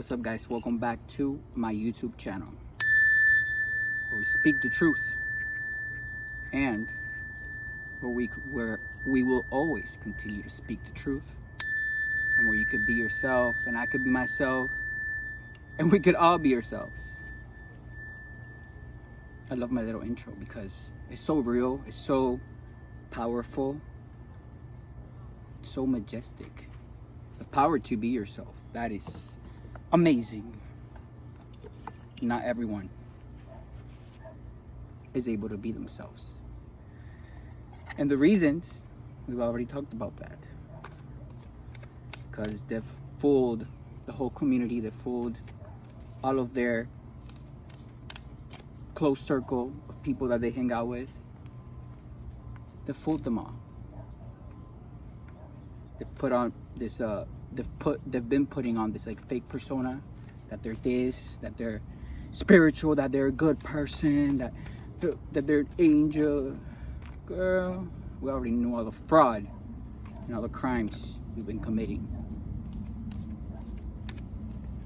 What's up, guys? Welcome back to my YouTube channel where we speak the truth and where we will always continue to speak the truth, and where you could be yourself and I could be myself and we could all be ourselves. I love my little intro because it's so real, it's so powerful, it's so majestic. The power to be yourself, that is amazing. Not everyone is able to be themselves. And the reasons, we've already talked about that. Because they've fooled the whole community, they've fooled all of their close circle of people that they hang out with. They've fooled them all. They've put on this they've been putting on this like fake persona that they're this, that they're spiritual, that they're a good person, that they're an angel. Girl, we already know all the fraud and all the crimes we've been committing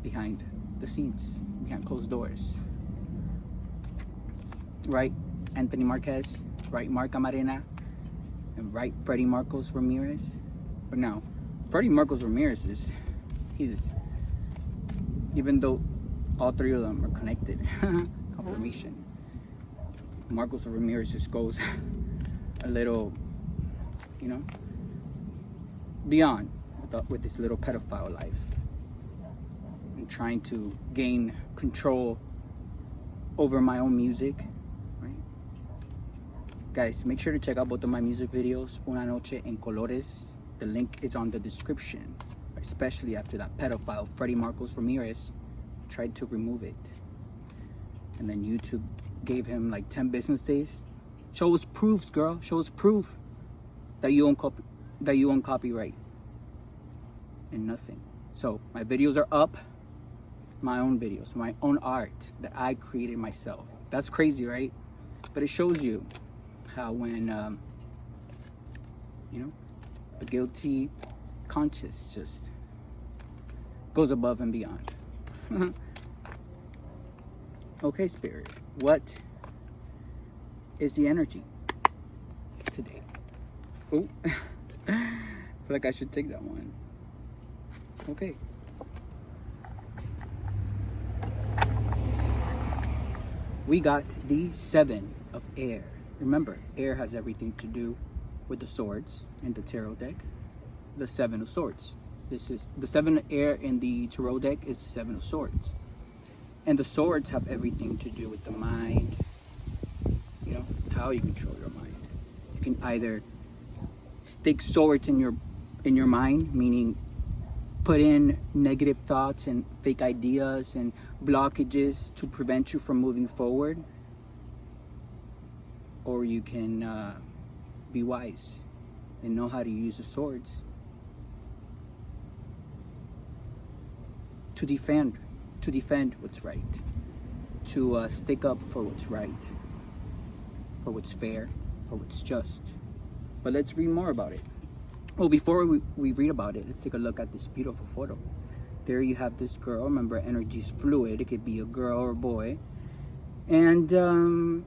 behind the scenes, behind closed doors. Right, Anthony Marquez, right, Marca Marena, and right, Freddie Marcos Ramirez. But now, Freddie Marcos Ramirez he's, even though all three of them are connected, confirmation, Marcos Ramirez just goes a little, beyond with this little pedophile life and trying to gain control over my own music, right? Guys, make sure to check out both of my music videos, Una Noche en Colores. The link is on the description, especially after that pedophile Freddie Marcos Ramirez tried to remove it. And then YouTube gave him like 10 business days. Show us proofs, girl. Show us proof that you own copyright. And nothing. So my videos are up. My own videos, my own art that I created myself. That's crazy, right? But it shows you how when a guilty conscience just goes above and beyond. Okay, Spirit, what is the energy today? Oh, I feel like I should take that one. Okay. We got the 7 of air. Remember, air has everything to do with the swords in the tarot deck. The 7 of swords. This is the 7 of air in the tarot deck is the 7 of swords. And the swords have everything to do with the mind. How you control your mind. You can either stick swords in your mind, meaning put in negative thoughts and fake ideas and blockages to prevent you from moving forward, or you can be wise and know how to use the swords to defend what's right, to stick up for what's right, for what's fair, for what's just. But let's read more about it. Well, before we read about it, let's take a look at this beautiful photo. There you have this girl. Remember, energy's fluid. It could be a girl or a boy. And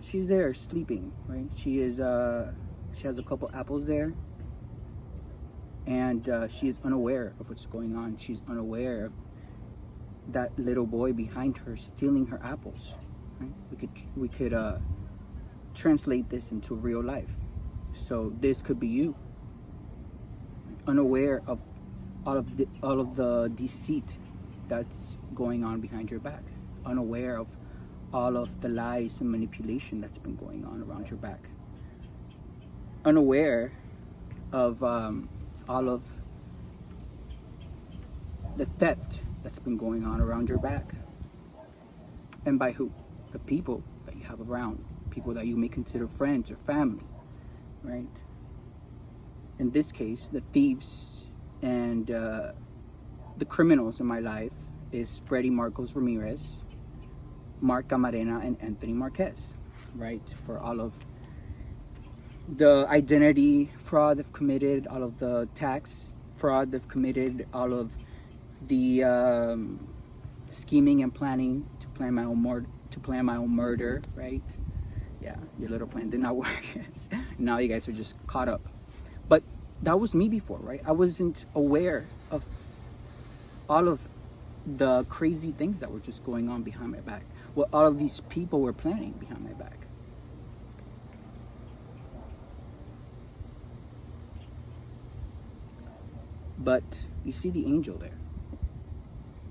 she's there sleeping, right? She has a couple apples there. And she is unaware of what's going on. She's unaware of that little boy behind her stealing her apples. Right? We could translate this into real life. So this could be you, unaware of all of the deceit that's going on behind your back, unaware of all of the lies and manipulation that's been going on around your back, unaware of all of the theft that's been going on around your back. And by who? The people that you have around, people that you may consider friends or family, right? In this case, the thieves and the criminals in my life is Freddie Marcos Ramirez, Marc Camarena, and Anthony Marquez, right? For all of the identity fraud they've committed, all of the tax fraud they've committed, all of the scheming and planning to plan my own murder, right? Yeah, your little plan did not work. Now you guys are just caught up. But that was me before, right? I wasn't aware of all of the crazy things that were just going on behind my back. What all of these people were planning behind my back. But you see the angel there.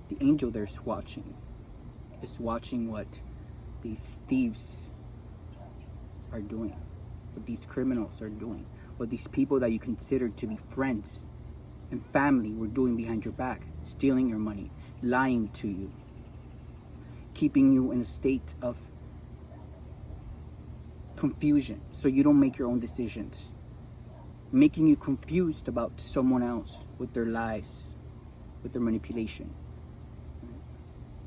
The angel there is watching. Is watching what these thieves are doing. What these criminals are doing. What these people that you consider to be friends and family were doing behind your back. Stealing your money. Lying to you. Keeping you in a state of confusion so you don't make your own decisions. Making you confused about someone else with their lies, with their manipulation.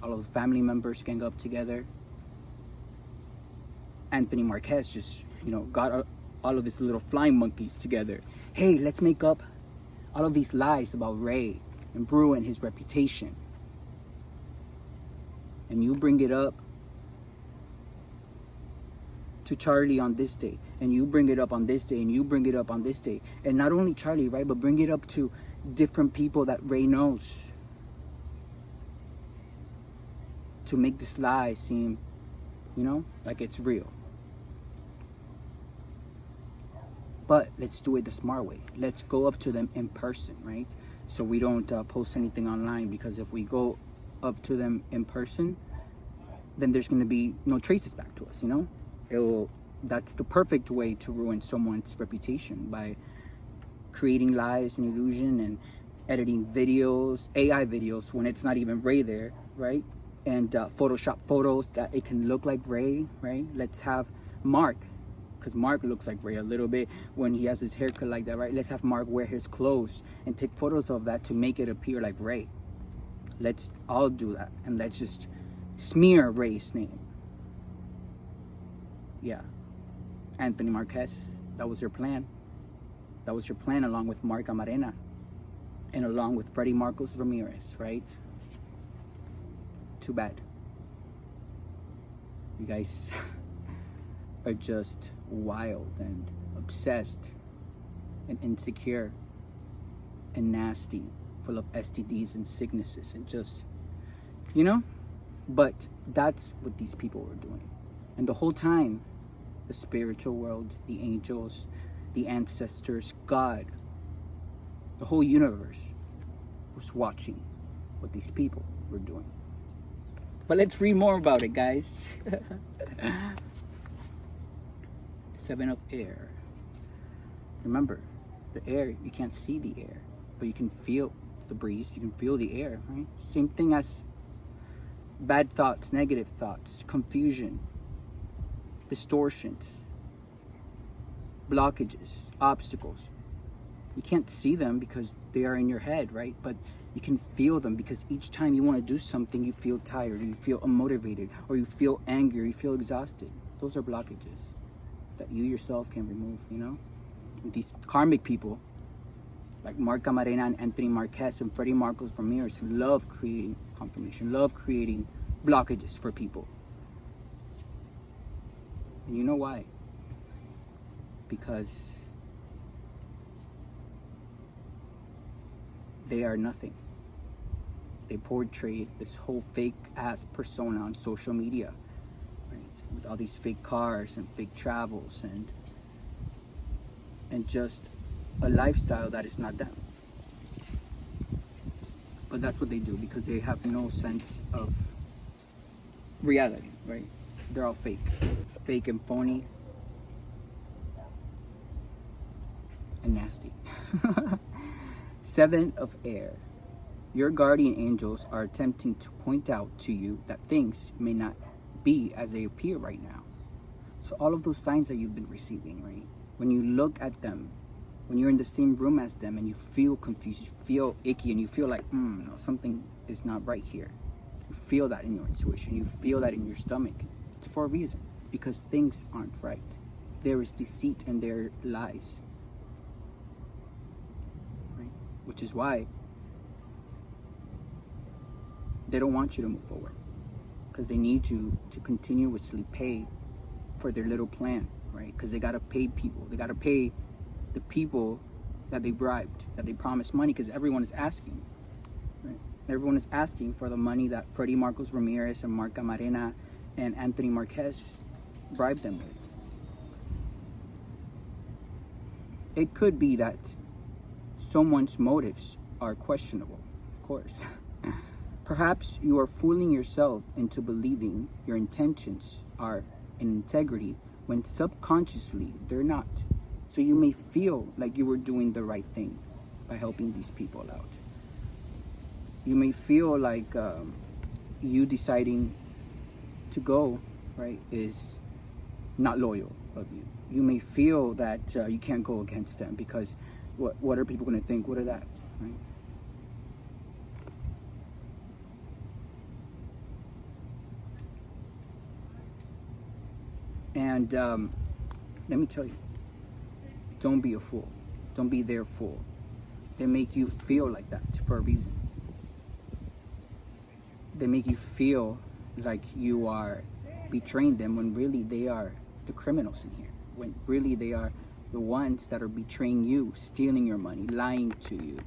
All of the family members gang up together. Anthony Marquez just, got all of his little flying monkeys together. Hey, let's make up all of these lies about Ray and ruin his reputation. And you bring it up to Charlie on this day, and you bring it up on this day, and you bring it up on this day. And not only Charlie, right, but bring it up to different people that Ray knows, to make this lie seem, like it's real. But let's do it the smart way. Let's go up to them in person, right? So we don't post anything online, because if we go up to them in person, then there's going to be no traces back to us, That's the perfect way to ruin someone's reputation, by creating lies and illusion and editing videos, AI videos, when it's not even Ray there, right? And Photoshop photos that it can look like Ray, right? Let's have Mark, because Mark looks like Ray a little bit when he has his haircut like that, right? Let's have Mark wear his clothes and take photos of that to make it appear like Ray. Let's all do that, and let's just smear Ray's name. Yeah. Anthony Marquez, that was your plan. That was your plan, along with Mark Amarena and along with Freddie Marcos Ramirez, right? Too bad. You guys are just wild and obsessed and insecure and nasty, full of STDs and sicknesses and just, but that's what these people were doing. And the whole time, the spiritual world, the angels, the ancestors, God, the whole universe was watching what these people were doing. But let's read more about it, guys. 7 of air. Remember, the air, you can't see the air, but you can feel the breeze, you can feel the air, right? Same thing as bad thoughts, negative thoughts, confusion, distortions, blockages, obstacles. You can't see them because they are in your head, right? But you can feel them, because each time you want to do something, you feel tired, or you feel unmotivated, or you feel angry, or you feel exhausted. Those are blockages that you yourself can remove, And these karmic people, like Mark Camarena and Anthony Marquez and Freddie Marcos Ramirez, love creating confirmation, love creating blockages for people. And you know why? Because they are nothing. They portray this whole fake ass persona on social media, right? With all these fake cars and fake travels and just a lifestyle that is not them. But that's what they do, because they have no sense of reality, right? They're all fake and phony and nasty. 7 of air. Your guardian angels are attempting to point out to you that things may not be as they appear right now. So all of those signs that you've been receiving, right? When you look at them, when you're in the same room as them and you feel confused, you feel icky, and you feel like, no, something is not right here. You feel that in your intuition. You feel that in your stomach. It's for a reason. It's because things aren't right. There is deceit and there are lies. Right? Which is why They don't want you to move forward because they need you to continuously pay for their little plan, right? Because they got to pay people. They got to pay the people that they bribed, that they promised money, because everyone is asking, right? Everyone is asking for the money that Freddie Marcos Ramirez and Mark Camarena and Anthony Marquez bribed them with. It could be that someone's motives are questionable, of course. Perhaps you are fooling yourself into believing your intentions are in integrity when subconsciously they're not. So you may feel like you were doing the right thing by helping these people out. You may feel like you deciding to go, right, is not loyal of you. You may feel that you can't go against them because what are people going to think? What are that, right? And let me tell you, don't be a fool. Don't be their fool. They make you feel like that for a reason. They make you feel like you are betraying them when really they are the criminals in here. When really they are the ones that are betraying you, stealing your money, lying to you,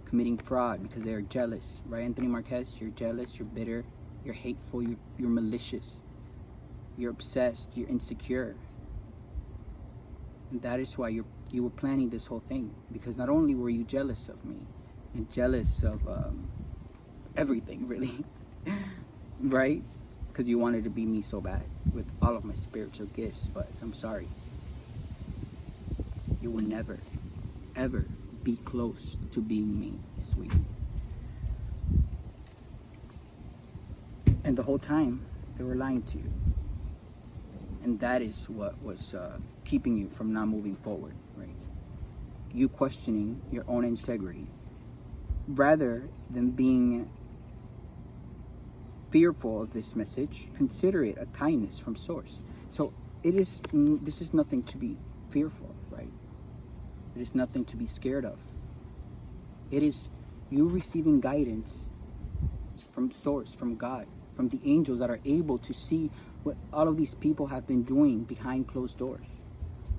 committing fraud because they are jealous, right? Anthony Marquez, you're jealous, you're bitter, you're hateful, you're malicious, you're obsessed, you're insecure. And that is why you were planning this whole thing, because not only were you jealous of me and jealous of everything, really, right? Because you wanted to be me so bad with all of my spiritual gifts, but I'm sorry. You will never, ever be close to being me, sweetie. And the whole time, they were lying to you. And that is what was keeping you from not moving forward, right? You questioning your own integrity rather than being fearful of this message. Consider it a kindness from source. So this is nothing to be fearful of, right? It is nothing to be scared of. It is you receiving guidance from source, from God, from the angels that are able to see what all of these people have been doing behind closed doors,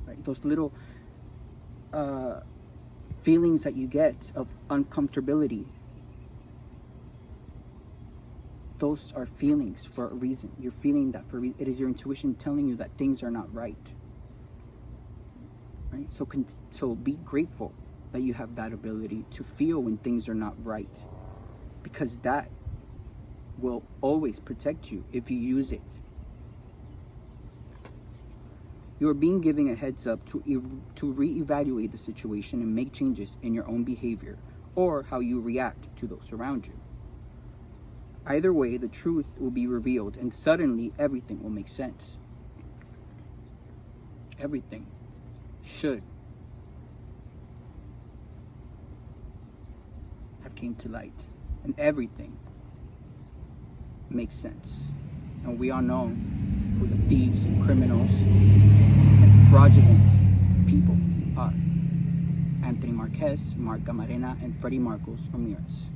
right? Those little feelings that you get of uncomfortability, those are feelings for a reason. You're feeling that for it is your intuition telling you that things are not right, right? So be grateful that you have that ability to feel when things are not right, because that will always protect you if you use it. You are being given a heads up to reevaluate the situation and make changes in your own behavior or how you react to those around you. Either way, the truth will be revealed and suddenly everything will make sense. Everything should have came to light, and everything makes sense. And we all know who the thieves and criminals and fraudulent people are. Anthony Marquez, Mark Camarena, and Freddie Marcos Ramirez.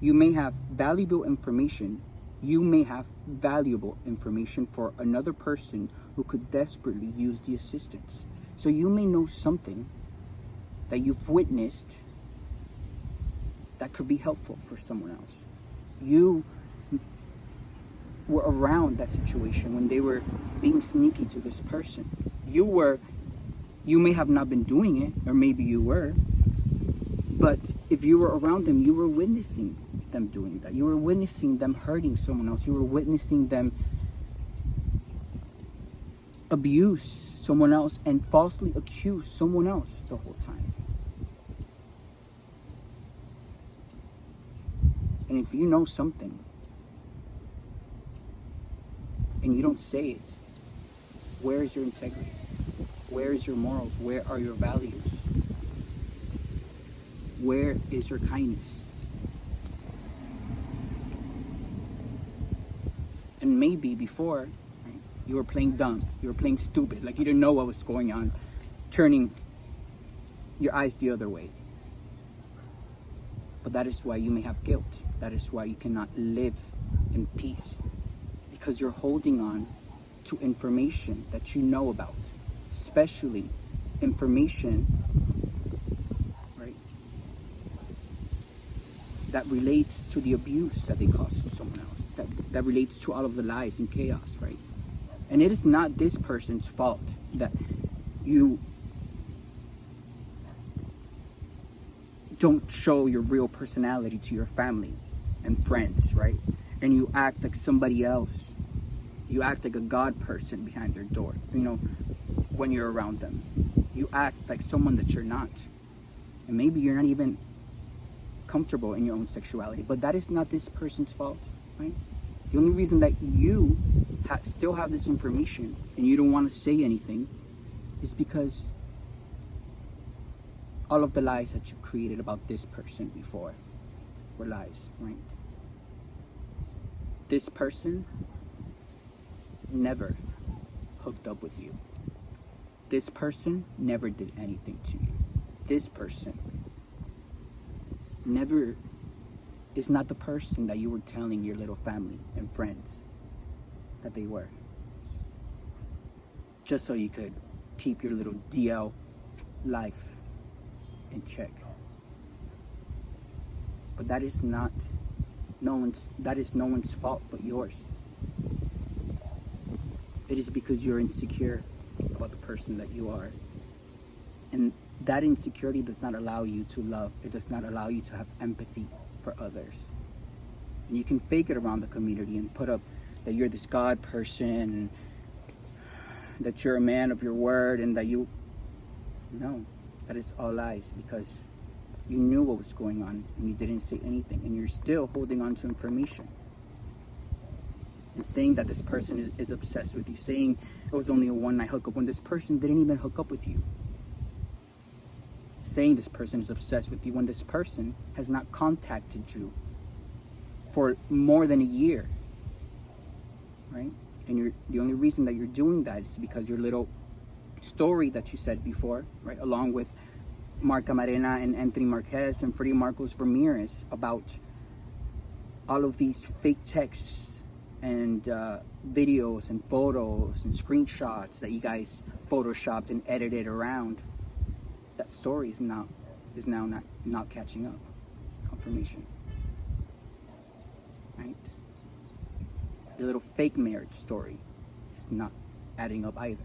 You may have valuable information. You may have valuable information for another person who could desperately use the assistance. So you may know something that you've witnessed that could be helpful for someone else. You were around that situation when they were being sneaky to this person. You may have not been doing it, or maybe you were, but if you were around them, you were witnessing them doing that. You were witnessing them hurting someone else. You were witnessing them abuse someone else and falsely accuse someone else the whole time. And if you know something and you don't say it, where is your integrity? Where is your morals? Where are your values? Where is your kindness? And maybe before, right, you were playing dumb. You were playing stupid. Like you didn't know what was going on. Turning your eyes the other way. But that is why you may have guilt. That is why you cannot live in peace, because you're holding on to information that you know about, especially information, right, that relates to the abuse that they caused to someone else, that relates to all of the lies and chaos, right? And it is not this person's fault that you don't show your real personality to your family and friends, right? And you act like somebody else. You act like a God person behind their door, when you're around them. You act like someone that you're not. And maybe you're not even comfortable in your own sexuality, but that is not this person's fault, right? The only reason that you still have this information and you don't want to say anything is because all of the lies that you created about this person before were lies, right? This person never hooked up with you. This person never did anything to you. This person never is not the person that you were telling your little family and friends that they were, just so you could keep your little DL life in check. But that is no one's fault but yours. It is because you're insecure about the person that you are. And that insecurity does not allow you to love. It does not allow you to have empathy for others. And you can fake it around the community and put up that you're this God person, and that you're a man of your word, and that no, that is all lies, because you knew what was going on and you didn't say anything, and you're still holding on to information and saying that this person is obsessed with you, saying it was only a one-night hookup when this person didn't even hook up with you, saying this person is obsessed with you when this person has not contacted you for more than a year, right? And the only reason that you're doing that is because your little story that you said before, right, along with Marca Marena and Anthony Marquez and Freddie Marcos Ramirez, about all of these fake texts and videos and photos and screenshots that you guys photoshopped and edited around. That story is now not catching up. Confirmation, right? The little fake marriage story is not adding up either.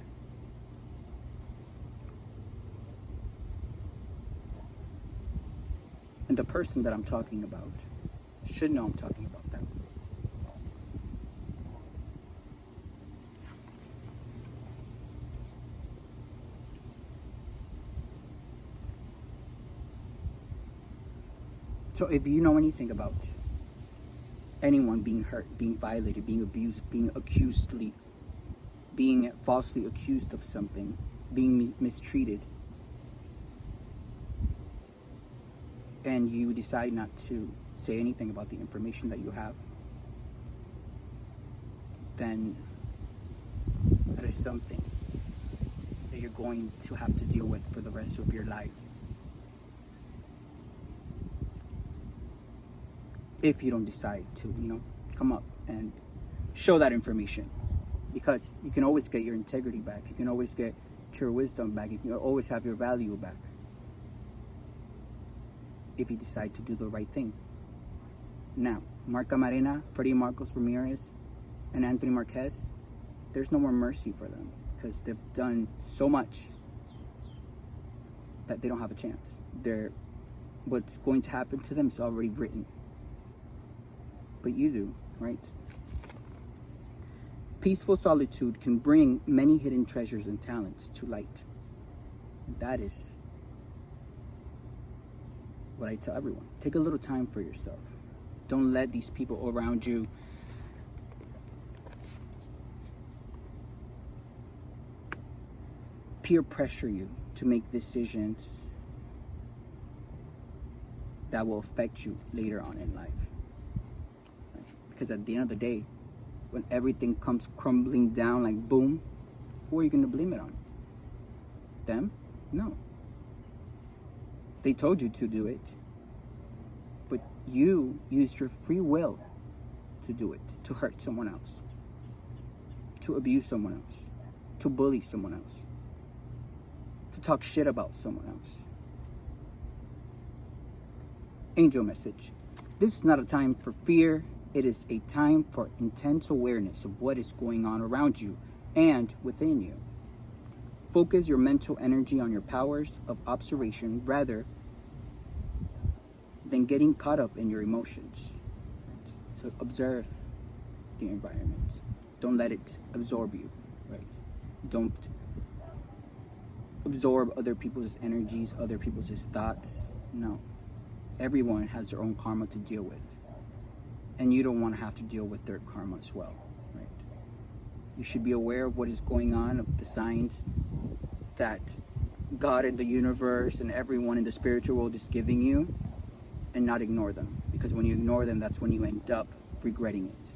And the person that I'm talking about should know I'm talking about them. So if you know anything about anyone being hurt, being violated, being abused, being falsely accused of something, being mistreated, and you decide not to say anything about the information that you have, then that is something that you're going to have to deal with for the rest of your life. If you don't decide to, come up and show that information. Because you can always get your integrity back. You can always get your wisdom back. You can always have your value back, if you decide to do the right thing. Now, Marca Marena, Freddie Marcos Ramirez, and Anthony Marquez, there's no more mercy for them, because they've done so much that they don't have a chance. What's going to happen to them is already written. But you do, right? Peaceful solitude can bring many hidden treasures and talents to light. And that is what I tell everyone. Take a little time for yourself. Don't let these people around you peer pressure you to make decisions that will affect you later on in life. Right? Because at the end of the day, when everything comes crumbling down like boom, who are you going to blame it on? Them? No. They told you to do it, but you used your free will to do it, to hurt someone else, to abuse someone else, to bully someone else, to talk shit about someone else. Angel message. This is not a time for fear. It is a time for intense awareness of what is going on around you and within you. Focus your mental energy on your powers of observation rather than getting caught up in your emotions. So observe the environment. Don't let it absorb you, right? Don't absorb other people's energies, other people's thoughts. No. Everyone has their own karma to deal with. And you don't want to have to deal with their karma as well, right? You should be aware of what is going on, of the signs that God and the universe and everyone in the spiritual world is giving you, and not ignore them. Because when you ignore them, that's when you end up regretting it.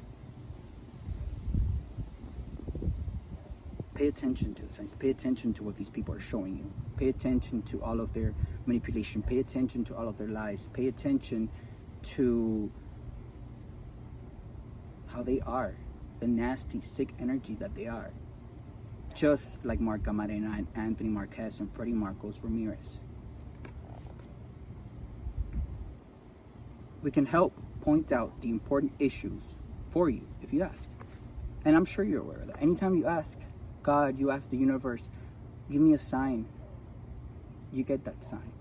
Pay attention to the signs. Pay attention to what these people are showing you. Pay attention to all of their manipulation. Pay attention to all of their lies. Pay attention to how they are, the nasty, sick energy that they are. Just like Mark Camarena and Anthony Marquez and Freddie Marcos Ramirez. We can help point out the important issues for you if you ask. And I'm sure you're aware of that. Anytime you ask God, you ask the universe, give me a sign, you get that sign.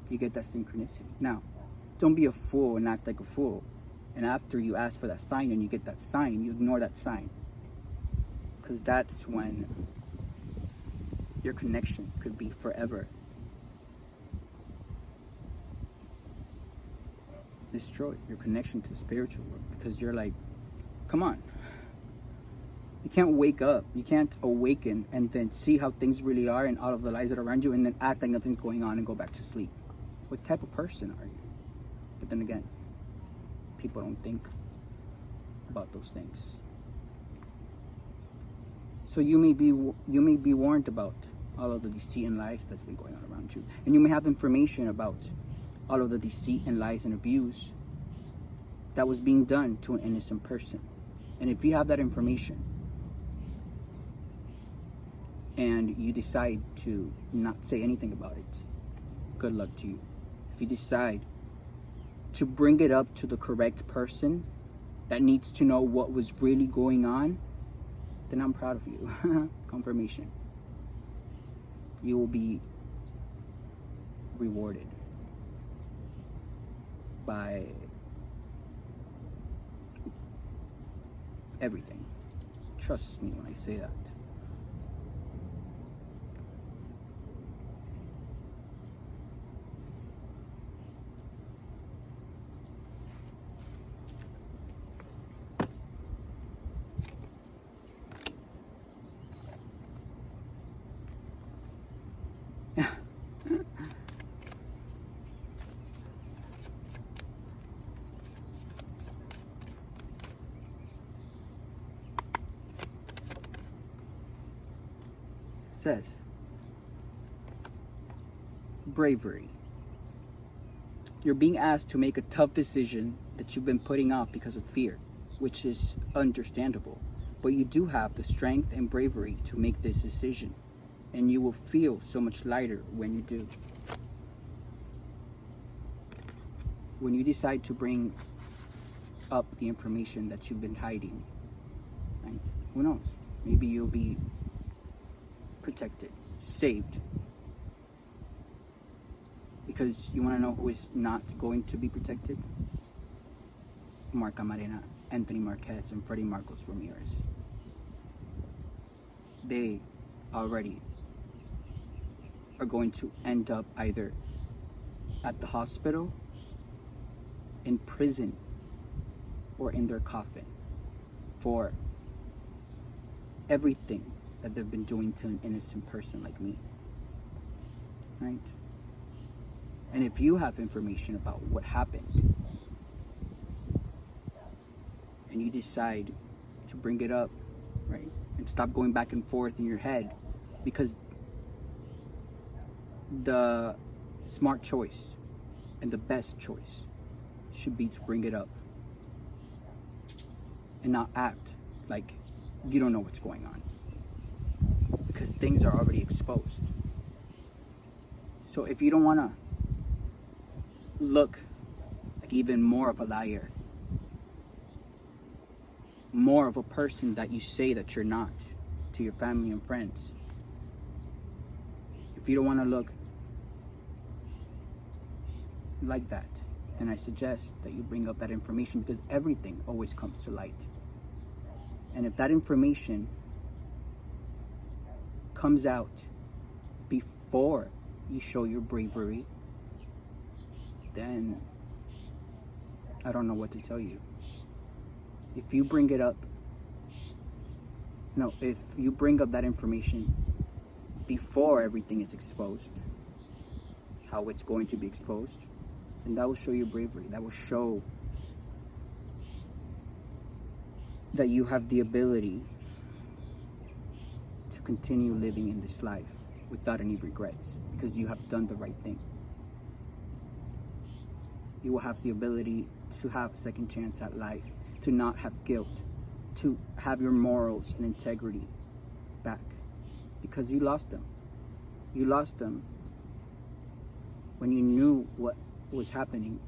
You get that synchronicity. Now, don't be a fool and act like a fool. And after you ask for that sign and you get that sign, you ignore that sign. Because that's when your connection could be forever destroyed. Your connection to the spiritual world. Because you're like, come on. You can't wake up. You can't awaken and then see how things really are and all of the lies that are around you and then act like nothing's going on and go back to sleep. What type of person are you? But then again, people don't think about those things. So you may be warned about all of the deceit and lies that's been going on around you. And you may have information about all of the deceit and lies and abuse that was being done to an innocent person. And if you have that information and you decide to not say anything about it, good luck to you. If you decide to bring it up to the correct person that needs to know what was really going on, then I'm proud of you. Confirmation. You will be rewarded by everything. Trust me when I say that. Says bravery. You're being asked to make a tough decision that you've been putting off because of fear, which is understandable. But you do have the strength and bravery to make this decision, and you will feel so much lighter when you do. When you decide to bring up the information that you've been hiding, right? Who knows? Maybe you'll be protected, saved. Because you want to know who is not going to be protected? Mark Camarena, Anthony Marquez, and Freddie Marcos Ramirez. They already are going to end up either at the hospital, in prison, or in their coffin for everything that they've been doing to an innocent person like me, right? And if you have information about what happened and you decide to bring it up, right, and stop going back and forth in your head, because the smart choice and the best choice should be to bring it up and not act like you don't know what's going on, because things are already exposed. So if you don't want to look like even more of a liar, more of a person that you say that you're not to your family and friends, if you don't want to look like that, then I suggest that you bring up that information, because everything always comes to light. And if that information comes out before you show your bravery, then I don't know what to tell you. If you bring it up, if you bring up that information before everything is exposed, how it's going to be exposed, then that will show your bravery. That will show that you have the ability to continue living in this life without any regrets, because you have done the right thing. You will have the ability to have a second chance at life, to not have guilt, to have your morals and integrity back, because you lost them. You lost them when you knew what was happening,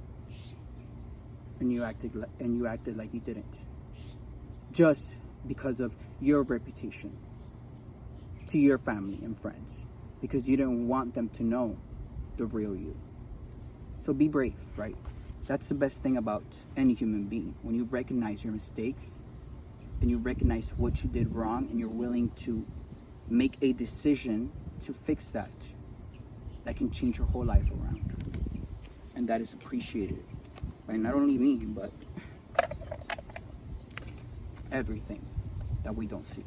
and you acted like you didn't, just because of your reputation to your family and friends, because you didn't want them to know the real you. So be brave, right? That's the best thing about any human being. When you recognize your mistakes and you recognize what you did wrong, and you're willing to make a decision to fix that, that can change your whole life around. And that is appreciated by not only me, but everything that we don't see.